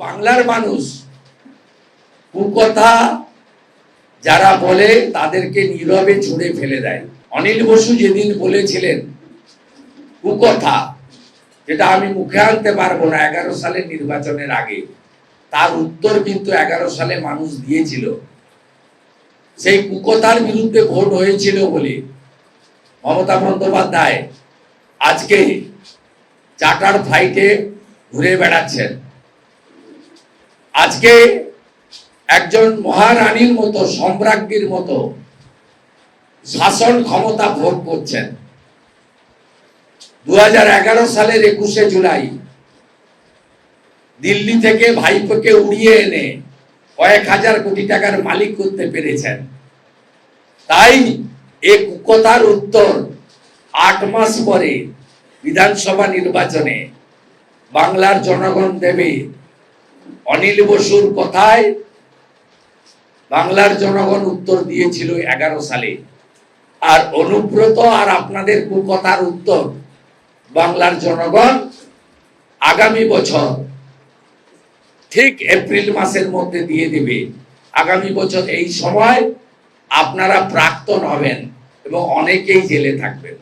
বাংলার মানুষ কুকথা যারা বলে তাদেরকে নীরবে ছুঁড়ে ফেলে দেয়। অনিল বসু যেদিন বলেছিলেন কুকথা, যেটা আমি মুখে আনতে পারবো না 11 সালের নির্বাচনের আগে, তার উত্তর কিন্তু 11 সালে মানুষ দিয়েছিল। সেই কুকথার বিরুদ্ধে ভোট হয়েছিল বলে মমতা বন্দ্যোপাধ্যায় আজকে চার্টার ফ্লাইটে ঘুরে বেড়াচ্ছেন। আজকে একজন মহারানীর মতো, সম্রাজ্ঞীর মতো শাসন ক্ষমতা ভোগ করছেন। 2011 সালের 21শে জুলাই দিল্লি থেকে ভাইপোকে উড়িয়ে এনে কয়েক হাজার কোটি টাকার মালিক করতে পেরেছেন। তাই এই কুকথার উত্তর 8 মাস পরে বিধানসভা নির্বাচনে বাংলার জনগণ দেবে। অনিল বসুর কথায় বাংলার জনগণ উত্তর দিয়েছিল 11 সালে, আর অনুব্রত আর আপনাদের কুকথার উত্তর বাংলার জনগণ আগামী বছর ঠিক এপ্রিল মাসের মধ্যে দিয়ে দেবে। আগামী বছর এই সময় আপনারা প্রাক্তন হবেন এবং অনেকেই জেলে থাকবেন।